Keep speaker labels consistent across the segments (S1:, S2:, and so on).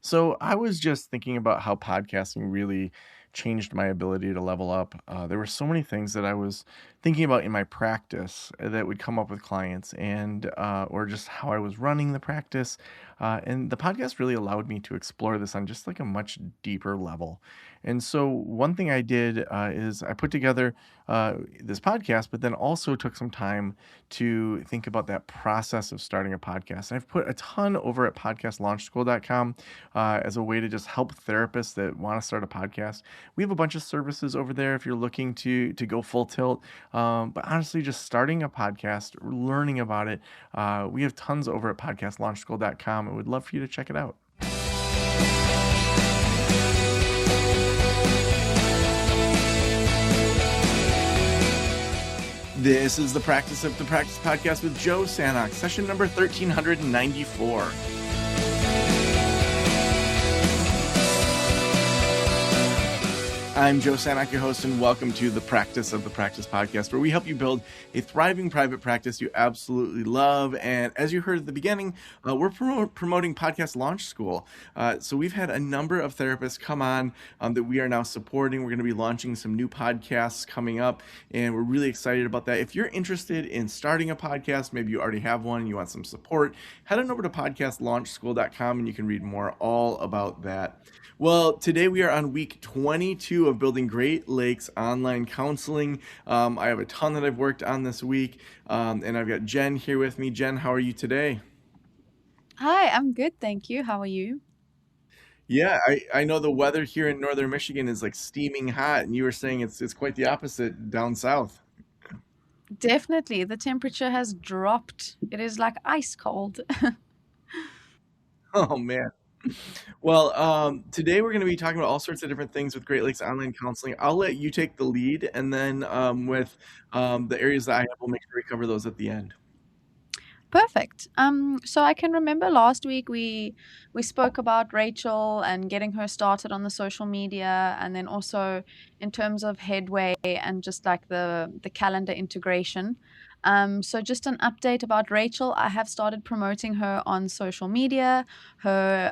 S1: So I was just thinking about how podcasting really changed my ability to level up. There were so many things that I was thinking about in my practice that would come up with clients, and or just how I was running the practice. And the podcast really allowed me to explore this on just like a much deeper level. And so one thing I did is I put together this podcast, but then also took some time to think about that process of starting a podcast. And I've put a ton over at podcastlaunchschool.com as a way to just help therapists that want to start a podcast. We have a bunch of services over there if you're looking to go full tilt. But honestly, just starting a podcast, learning about it, we have tons over at podcastlaunchschool.com, and we'd love for you to check it out. This is the Practice of the Practice podcast with Joe Sanok, session number 1394. I'm Joe Sanok, your host, and welcome to the Practice of the Practice podcast, where we help you build a thriving private practice you absolutely love. And as you heard at the beginning, we're promoting Podcast Launch School. So we've had a number of therapists come on that we are now supporting. We're going to be launching some new podcasts coming up, and we're really excited about that. If you're interested in starting a podcast, maybe you already have one and you want some support, head on over to podcastlaunchschool.com and you can read more all about that. Well, today we are on week 22 of building Great Lakes online counseling. I have a ton that I've worked on this week, and I've got Jen here with me. Jen, how are you today?
S2: Hi, I'm good, thank you. How are you?
S1: Yeah, I know the weather here in northern Michigan is like steaming hot, and you were saying it's quite the opposite down south.
S2: Definitely, the temperature has dropped. It is like ice cold.
S1: Oh man. Well, today we're going to be talking about all sorts of different things with Great Lakes Online Counseling. I'll let you take the lead, and then with the areas that I have, we'll make sure we cover those at the end.
S2: Perfect. So I can remember last week we spoke about Rachel and getting her started on the social media, and then also in terms of headway and just like the calendar integration. So just an update about Rachel. I have started promoting her on social media. Her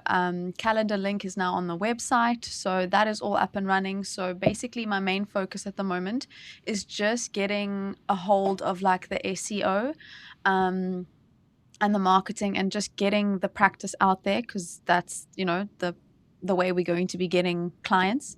S2: calendar link is now on the website, so that is all up and running. So basically, my main focus at the moment is just getting a hold of like the SEO. And the marketing and just getting the practice out there because that's the way we're going to be getting clients.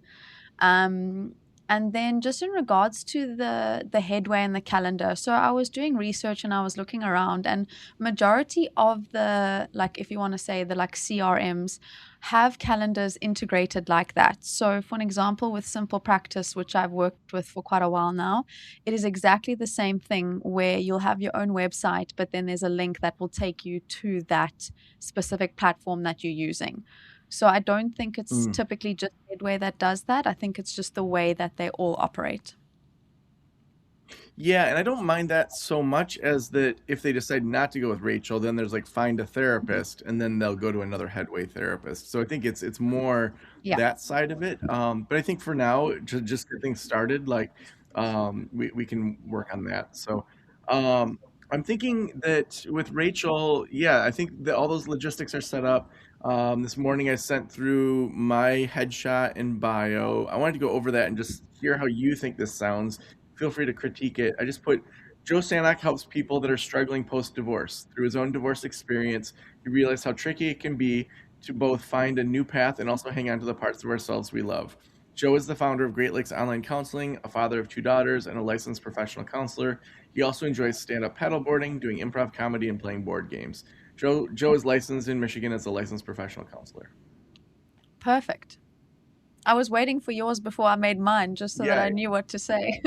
S2: And then just in regards to the headway and the calendar, so I was doing research and I was looking around, and majority of the, like, if you want to say the like CRMs have calendars integrated like that. So for an example, with Simple Practice, which I've worked with for quite a while now, it is exactly the same thing where you'll have your own website, but then there's a link that will take you to that specific platform that you're using. So I don't think it's
S1: Mm.
S2: typically just Headway that does that. I think it's just the way that they all operate.
S1: Yeah, and I don't mind that so much as that if they decide not to go with Rachel, then there's like find a therapist, and then they'll go to another headway therapist. So I think it's more
S2: Yeah.
S1: that side of it. But I think for now, to just get things started, like we can work on that. So I'm thinking that with Rachel, yeah, I think that all those logistics are set up. This morning I sent through my headshot and bio. I wanted to go over that and just hear how you think this sounds. Feel free to critique it. I just put Joe Sanok helps people that are struggling post divorce. Through his own divorce experience, he realized how tricky it can be to both find a new path and also hang on to the parts of ourselves we love. Joe is the founder of Great Lakes Online Counseling, a father of two daughters, and a licensed professional counselor. He also enjoys stand up paddleboarding, doing improv comedy, and playing board games. Joe is licensed in Michigan as a licensed professional counselor.
S2: Perfect. I was waiting for yours before I made mine just so that
S1: Yeah.
S2: I knew what to say.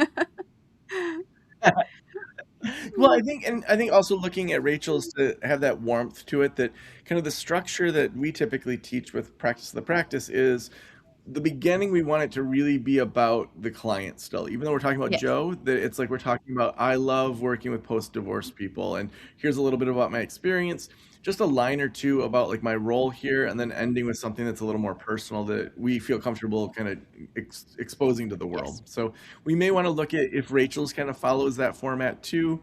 S1: Well, I think also looking at Rachel's to have that warmth to it, that kind of the structure that we typically teach with Practice the Practice is the beginning. We want it to really be about the client still, even though we're talking about
S2: Yes.
S1: Joe, that it's like we're talking about, I love working with post-divorce people, and here's a little bit about my experience. just a line or two about like my role here, and then ending with something that's a little more personal that we feel comfortable kind of exposing to the
S2: Yes.
S1: world. So we may want to look at if Rachel's kind of follows that format too.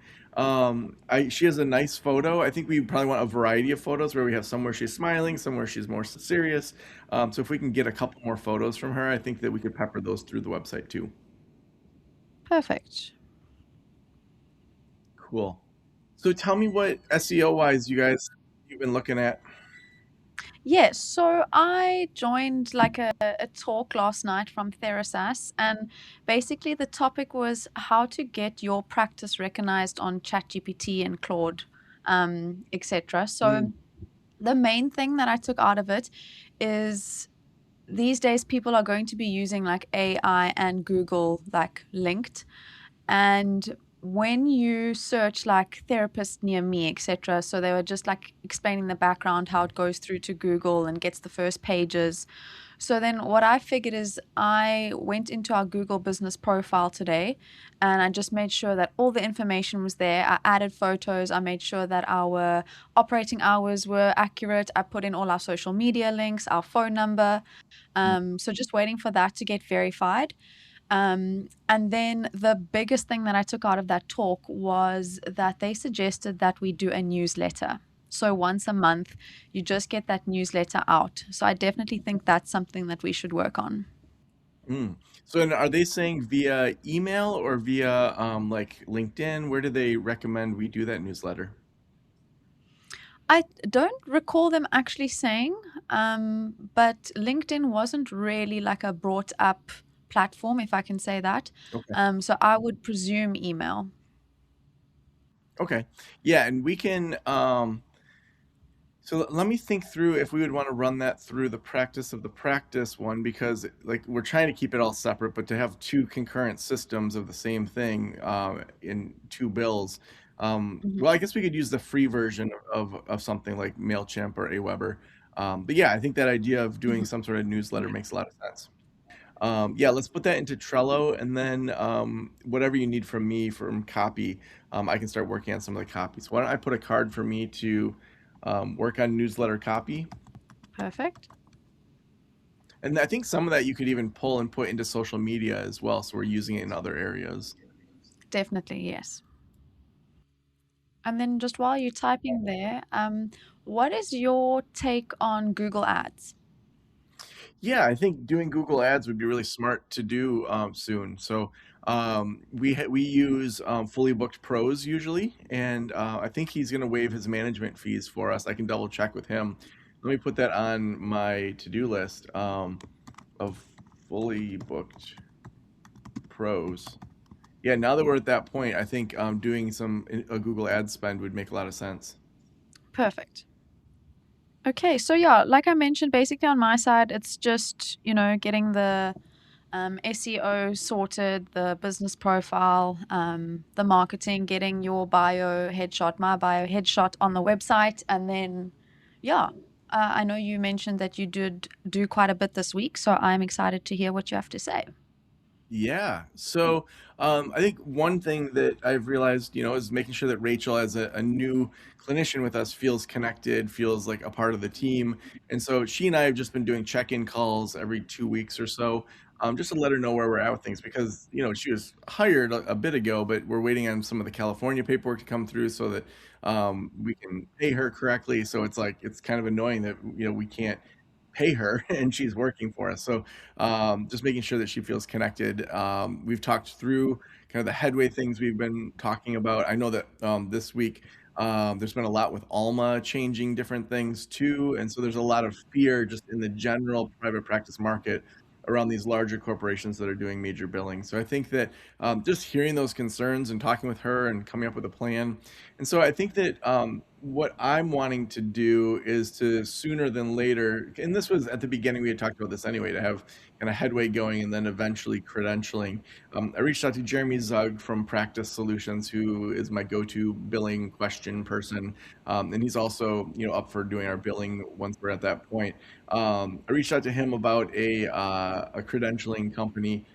S1: She has a nice photo. I think we probably want a variety of photos where we have somewhere she's smiling, somewhere she's more serious. So if we can get a couple more photos from her, I think that we could pepper those through the website too.
S2: Perfect.
S1: Cool. So tell me what SEO wise you've been looking at.
S2: Yes, so I joined like a talk last night from Therasas, and basically the topic was how to get your practice recognized on ChatGPT and Claude, etc. So
S1: Mm,
S2: the main thing that I took out of it is these days people are going to be using like AI and Google like linked. And when you search like therapist near me, etc., so they were just like explaining the background, how it goes through to Google and gets the first pages. So then what I figured is I went into our Google business profile today and I just made sure that all the information was there. I added photos. I made sure that our operating hours were accurate. I put in all our social media links, our phone number.
S1: mm,
S2: So just waiting for that to get verified. And then the biggest thing that I took out of that talk was that they suggested that we do a newsletter. So once a month, you just get that newsletter out. So I definitely think that's something that we should work on.
S1: mm. So then are they saying via email or via like LinkedIn? Where do they recommend we do that newsletter?
S2: I don't recall them actually saying, but LinkedIn wasn't really like a brought up platform, if I can say that.
S1: Okay.
S2: So I would presume email.
S1: Okay. Yeah, and we can so let me think through if we would want to run that through the practice of the practice one because like we're trying to keep it all separate, but to have two concurrent systems of the same thing in two bills. Well, I guess we could use the free version of something like Mailchimp or Aweber. But yeah, I think that idea of doing
S2: Mhm.
S1: some sort of newsletter makes a lot of sense. Yeah, let's put that into Trello, and then whatever you need from me from copy, I can start working on some of the copies. Why don't I put a card for me to work on newsletter copy?
S2: Perfect.
S1: And I think some of that you could even pull and put into social media as well, so we're using it in other areas.
S2: Definitely, yes. And then just while you're typing there, what is your take on Google Ads?
S1: Yeah, I think doing Google Ads would be really smart to do soon. So we use Fully Booked Pros usually, and I think he's going to waive his management fees for us. I can double check with him. Let me put that on my to-do list of Fully Booked Pros. Yeah, now that we're at that point, I think doing a Google Ads spend would make a lot of sense.
S2: Perfect. Okay, so yeah, like I mentioned, basically on my side, it's just, getting the SEO sorted, the business profile, the marketing, getting your bio headshot, my bio headshot on the website. And then, yeah, I know you mentioned that you did do quite a bit this week. So I'm excited to hear what you have to say.
S1: Yeah. So I think one thing that I've realized, is making sure that Rachel, as a new clinician with us, feels connected, feels like a part of the team. And so she and I have just been doing check-in calls every 2 weeks or so, just to let her know where we're at with things. Because, she was hired a bit ago, but we're waiting on some of the California paperwork to come through so that we can pay her correctly. So it's like, it's kind of annoying that, we can't pay her and she's working for us. So just making sure that she feels connected. We've talked through kind of the headway things we've been talking about. I know that this week there's been a lot with Alma changing different things too. And so there's a lot of fear just in the general private practice market around these larger corporations that are doing major billing. So I think that just hearing those concerns and talking with her and coming up with a plan. And so I think that what I'm wanting to do is to sooner than later, and this was at the beginning, we had talked about this anyway, to have kind of headway going and then eventually credentialing. I reached out to Jeremy Zug from Practice Solutions, who is my go-to billing question person. And he's also, up for doing our billing once we're at that point. I reached out to him about a credentialing company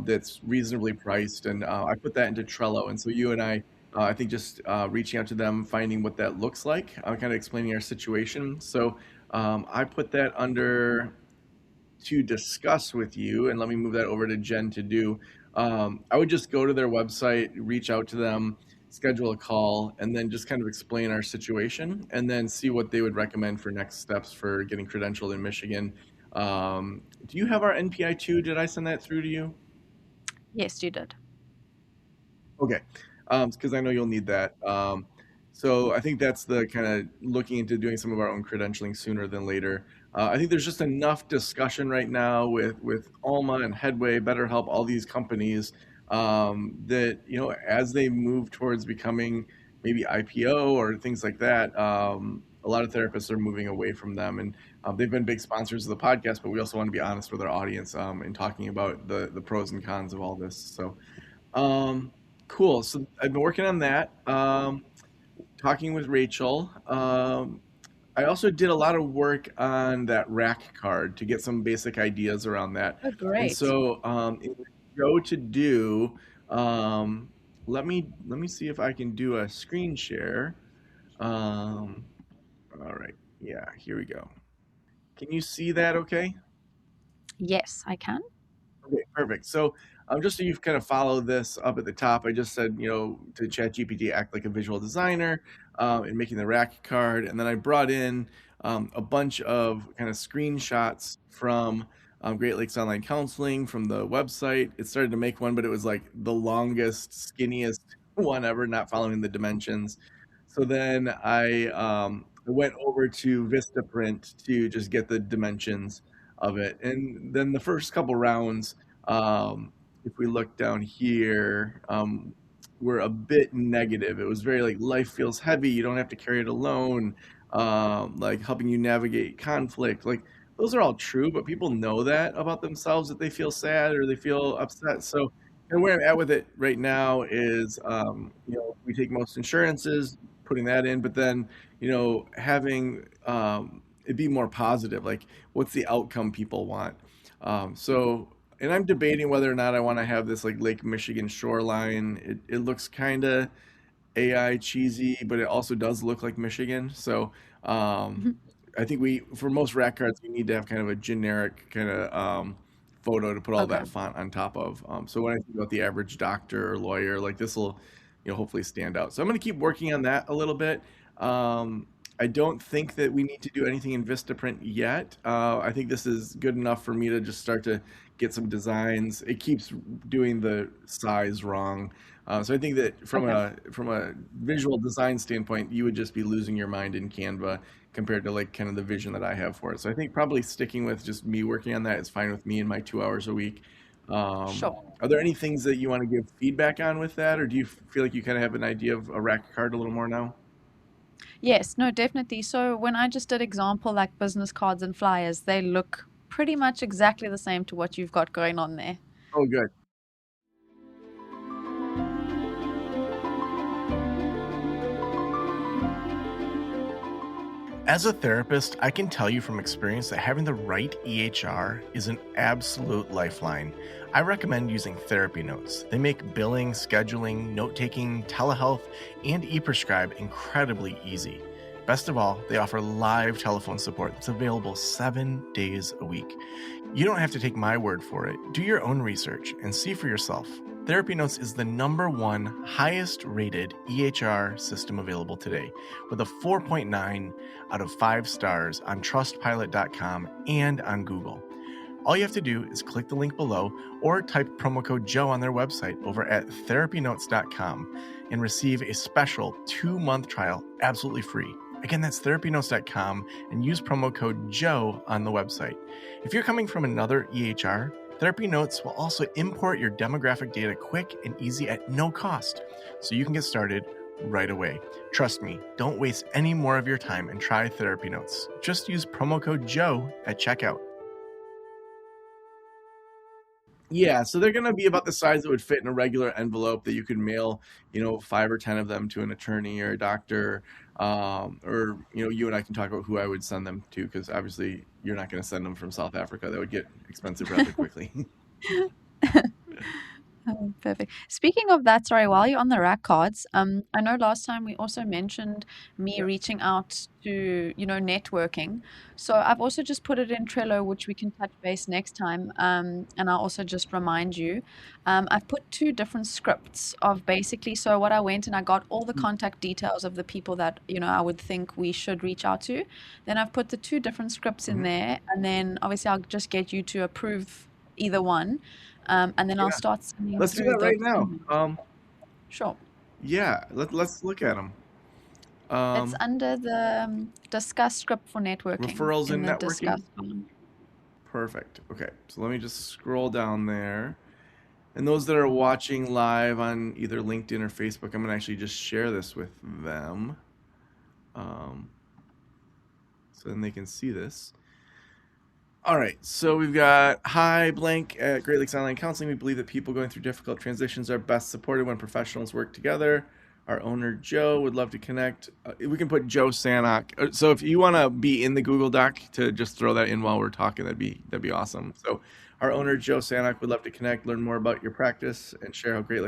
S1: that's reasonably priced, and I put that into Trello. And so you and I I think just reaching out to them, finding what that looks like, kind of explaining our situation. So I put that under to discuss with you, and let me move that over to Jen to do. I would just go to their website, reach out to them, schedule a call, and then just kind of explain our situation, and then see what they would recommend for next steps for getting credentialed in Michigan. Do you have our NPI 2? Did I send that through to you?
S2: Yes, you did.
S1: Okay, because I know you'll need that. So I think that's the kind of looking into doing some of our own credentialing sooner than later. I think there's just enough discussion right now with Alma and Headway, BetterHelp, all these companies that as they move towards becoming maybe IPO or things like that. A lot of therapists are moving away from them, and they've been big sponsors of the podcast. But we also want to be honest with our audience in talking about the pros and cons of all this. So. Um, cool. So I've been working on that. Talking with Rachel. I also did a lot of work on that rack card to get some basic ideas around that.
S2: Oh,
S1: And
S2: great.
S1: so in the go to do, um, let me see if I can do a screen share. Um, all right. Yeah, here we go. Can you see that okay?
S2: Yes, I can.
S1: Okay, perfect. So, just so you've kind of followed this up at the top, I just said, to ChatGPT, act like a visual designer in making the rack card. And then I brought in a bunch of kind of screenshots from Great Lakes Online Counseling from the website. It started to make one, but it was like the longest, skinniest one ever, not following the dimensions. So then I went over to Vistaprint to just get the dimensions of it. And then the first couple rounds, if we look down here, were a bit negative. It was very like life feels heavy. You don't have to carry it alone. Like helping you navigate conflict. Like those are all true, but people know that about themselves that they feel sad or they feel upset. So, and where I'm at with it right now is, we take most insurances, putting that in, but then, having it be more positive. Like, what's the outcome people want? And I'm debating whether or not I want to have this like Lake Michigan shoreline. It looks kind of AI cheesy, but it also does look like Michigan. So um,
S2: Mhm.
S1: I think for most rack cards, we need to have kind of a generic kind of photo to put all
S2: Okay.
S1: that font on top of. So when I think about the average doctor or lawyer, like this will, hopefully stand out. So I'm going to keep working on that a little bit. Um, I don't think that we need to do anything in Vistaprint yet. I think this is good enough for me to just start to get some designs. It keeps doing the size wrong. So I think that
S2: Okay.
S1: from a visual design standpoint, you would just be losing your mind in Canva compared to like kind of the vision that I have for it. So I think probably sticking with just me working on that is fine with me in my 2 hours a week.
S2: Sure.
S1: Are there any things that you want to give feedback on with that, or do you feel like you kind of have an idea of a rack card a little more now?
S2: Yes, no, definitely. So when I just did example like business cards and flyers, they look pretty much exactly the same to what you've got going on there.
S1: Oh, good. As a therapist, I can tell you from experience that having the right EHR is an absolute lifeline. I recommend using therapy notes. They make billing, scheduling, note taking, telehealth, and e prescribe incredibly easy. Best of all, they offer live telephone support that's available 7 days a week. You don't have to take my word for it. Do your own research and see for yourself. Therapy Notes is the #1 highest rated EHR system available today, with a 4.9 out of 5 stars on trustpilot.com and on Google. All you have to do is click the link below or type promo code Joe on their website over at therapynotes.com and receive a special 2-month trial absolutely free. Again, that's therapynotes.com and use promo code Joe on the website. If you're coming from another EHR, Therapy Notes will also import your demographic data quick and easy at no cost, so you can get started right away. Trust me, don't waste any more of your time and try Therapy Notes. Just use promo code Joe at checkout. Yeah, so they're going to be about the size that would fit in a regular envelope that you could mail, 5 or 10 of them to an attorney or a doctor, or you and I can talk about who I would send them to, because obviously you're not going to send them from South Africa. That would get expensive rather quickly.
S2: Oh, perfect. Speaking of that, sorry, while you're on the rack cards, I know last time we also mentioned me
S1: Yeah.
S2: reaching out to, networking. So I've also just put it in Trello, which we can touch base next time. And I'll also just remind you, I've put two different scripts of basically, so what I went and I got all the
S1: Mm,
S2: contact details of the people that, I would think we should reach out to. Then I've put the two different scripts in
S1: mhm.
S2: there, and then obviously I'll just get you to approve either one. And then I'll
S1: Yeah.
S2: start sending
S1: Let's do
S2: through
S1: that
S2: those
S1: right now.
S2: emails. Sure.
S1: Yeah. Let's look at them.
S2: It's under the discuss script for networking
S1: Referrals
S2: in
S1: and
S2: the discuss
S1: networking.
S2: column.
S1: Perfect. Okay. So let me just scroll down there. And those that are watching live on either LinkedIn or Facebook, I'm gonna actually just share this with them, um, so then they can see this. All right, so we've got hi blank at Great Lakes Online Counseling. We believe that people going through difficult transitions are best supported when professionals work together. Our owner Joe would love to connect. We can put Joe Sanok. So if you want to be in the Google Doc to just throw that in while we're talking, that'd be awesome. So our owner Joe Sanok would love to connect, learn more about your practice, and share how Great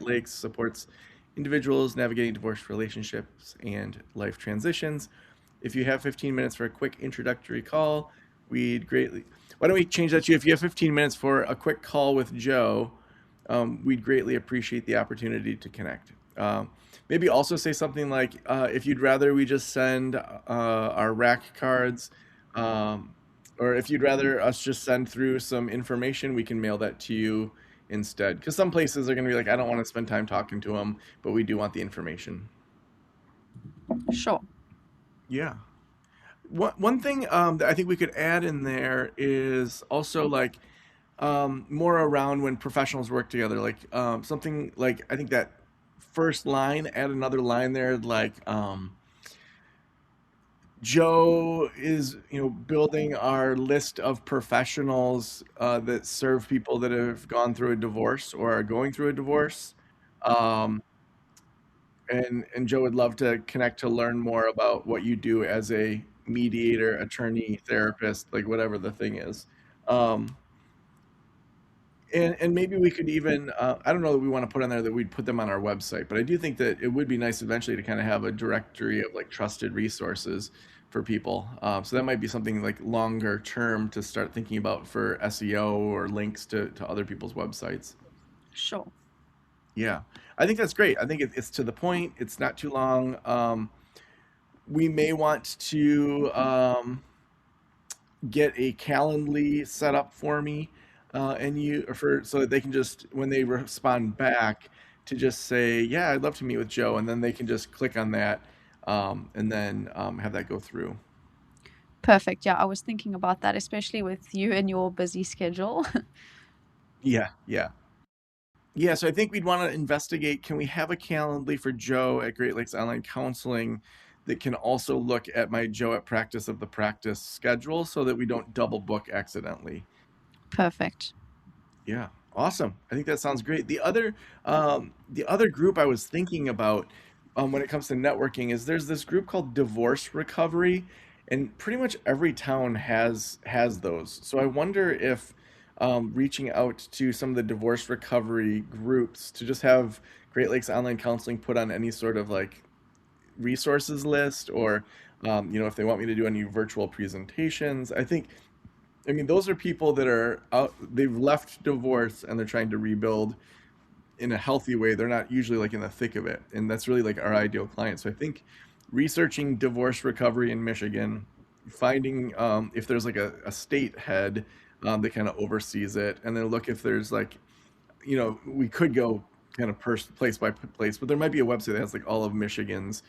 S1: Lakes supports individuals navigating divorce relationships and life transitions. If you have 15 minutes for a quick introductory call, we'd greatly. Why don't we change that to you? If you have 15 minutes for a quick call with Joe, we'd greatly appreciate the opportunity to connect. Maybe also say something like, if you'd rather we just send our rack cards, um, or if you'd rather us just send through some information, we can mail that to you instead. Because some places are going to be like, I don't want to spend time talking to them, but we do want the information.
S2: Sure.
S1: Yeah. One thing that I think we could add in there is also like more around when professionals work together, like something like I think that first line, add another line there, like Joe is building our list of professionals that serve people that have gone through a divorce or are going through a divorce. Um, and Joe would love to connect to learn more about what you do as a mediator, attorney, therapist, like whatever the thing is. Um, and maybe we could even I don't know that we want to put on there that we'd put them on our website, but I do think that it would be nice eventually to kind of have a directory of like trusted resources for people. So that might be something like longer term to start thinking about for SEO or links to other people's websites.
S2: Sure.
S1: Yeah, I think that's great. I think it's to the point. It's not too long. We may want to get a Calendly set up for me, and you or for so that they can just when they respond back to just say, "Yeah, I'd love to meet with Joe," and then they can just click on that, and then have that go through.
S2: Perfect. Yeah, I was thinking about that, especially with you and your busy schedule.
S1: Yeah, yeah. Yeah, so I think we'd want to investigate, can we have a Calendly for Joe at Great Lakes Online Counseling that can also look at my Joe at Practice of the Practice schedule so that we don't double book accidentally?
S2: Perfect.
S1: Yeah, awesome. I think that sounds great. The other group I was thinking about when it comes to networking is there's this group called Divorce Recovery, and pretty much every town has those. So I wonder if reaching out to some of the divorce recovery groups to just have Great Lakes Online Counseling put on any sort of like resources list, or if they want me to do any virtual presentations. I mean, those are people that are out, they've left divorce and they're trying to rebuild in a healthy way. They're not usually like in the thick of it. And that's really like our ideal client. So I think researching divorce recovery in Michigan, finding if there's like a state head that kind of oversees it, and then look if there's like, we could go kind of place by place, but there might be a website that has like all of Michigan's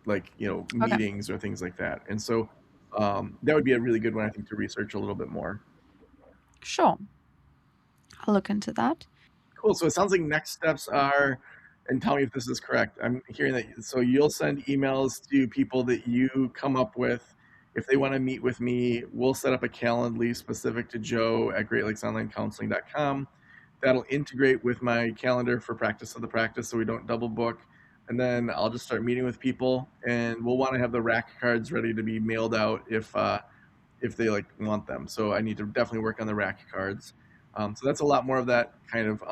S1: like,
S2: Okay.
S1: meetings or things like that. And so that would be a really good one, I think, to research a little bit more.
S2: Sure. I'll look into that.
S1: Cool. So it sounds like next steps are, and tell me if this is correct. I'm hearing that. So you'll send emails to people that you come up with. If they want to meet with me, we'll set up a Calendly specific to Joe at greatlakesonlinecounseling.com. That'll integrate with my calendar for practice of the practice so we don't double book. And then I'll just start meeting with people, and we'll want to have the rack cards ready to be mailed out if they like want them. So I need to definitely work on the rack cards. So that's a lot more of that kind of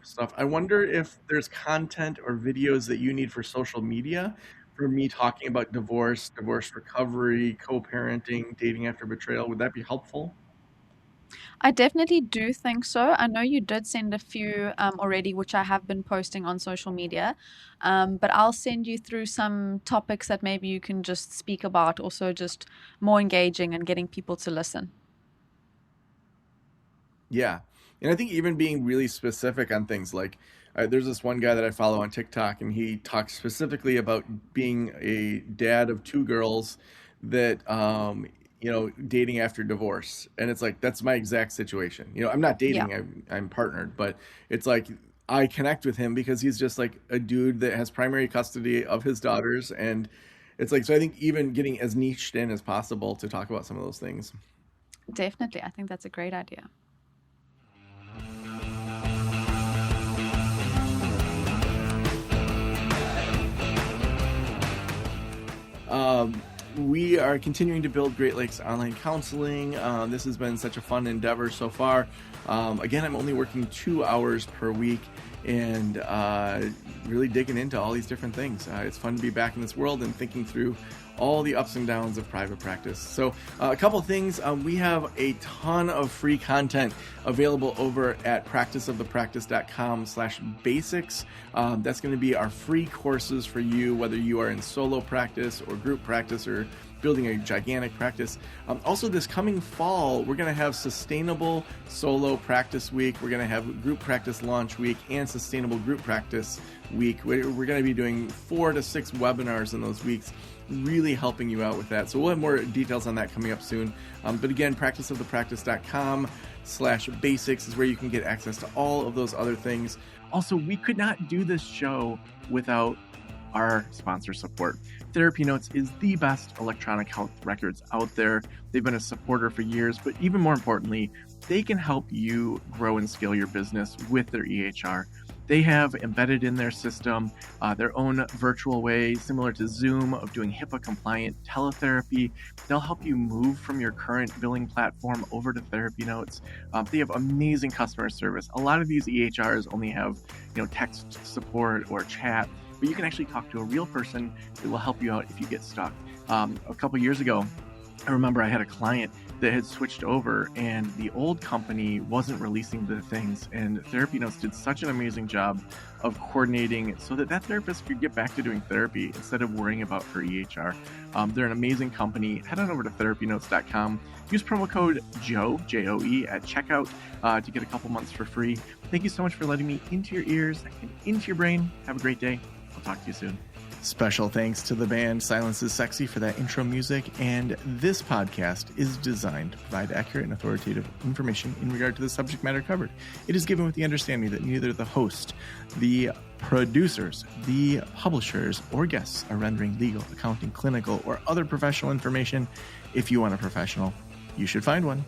S1: stuff. I wonder if there's content or videos that you need for social media for me talking about divorce, divorce recovery, co-parenting, dating after betrayal. Would that be helpful?
S2: I definitely do think so. I know you did send a few already, which I have been posting on social media. But I'll send you through some topics that maybe you can just speak about, also just more engaging and getting people to listen.
S1: Yeah. And I think even being really specific on things like there's this one guy that I follow on TikTok, and he talks specifically about being a dad of two girls that, dating after divorce. And it's like, that's my exact situation. I'm not
S2: Yeah,
S1: dating, I'm partnered, but it's like, I connect with him because he's just like a dude that has primary custody of his daughters. And it's like, so I think even getting as niched in as possible to talk about some of those things.
S2: definitely. I think that's a great idea.
S1: Um, we are continuing to build Great Lakes Online Counseling. This has been such a fun endeavor so far. Again, I'm only working 2 hours per week and really digging into all these different things. It's fun to be back in this world and thinking through all the ups and downs of private practice. So a couple things. We have a ton of free content available over at practiceofthepractice.com/basics. That's going to be our free courses for you, whether you are in solo practice or group practice or building a gigantic practice. Also, this coming fall, we're going to have Sustainable Solo Practice Week. We're going to have Group Practice Launch Week and Sustainable Group Practice Week. We're going to be doing 4 to 6 webinars in those weeks, really helping you out with that. So we'll have more details on that coming up soon. But again, practiceofthepractice.com/basics is where you can get access to all of those other things. Also, we could not do this show without our sponsor support. Therapy Notes is the best electronic health records out there. They've been a supporter for years, but even more importantly, they can help you grow and scale your business with their EHR. They have embedded in their system their own virtual way, similar to Zoom, of doing HIPAA-compliant teletherapy. They'll help you move from your current billing platform over to Therapy Notes. They have amazing customer service. A lot of these EHRs only have, text support or chat, but you can actually talk to a real person that will help you out if you get stuck. A couple years ago, I remember I had a client that had switched over and the old company wasn't releasing the things, and Therapy Notes did such an amazing job of coordinating so that therapist could get back to doing therapy instead of worrying about her EHR. They're an amazing company. Head on over to therapynotes.com. Use promo code JOE, J-O-E, at checkout to get a couple months for free. Thank you so much for letting me into your ears and into your brain. Have a great day. I'll talk to you soon. Special thanks to the band Silence is Sexy for that intro music, and this podcast is designed to provide accurate and authoritative information in regard to the subject matter covered. It is given with the understanding that neither the host, the producers, the publishers, or guests are rendering legal, accounting, clinical, or other professional information. If you want a professional, you should find one.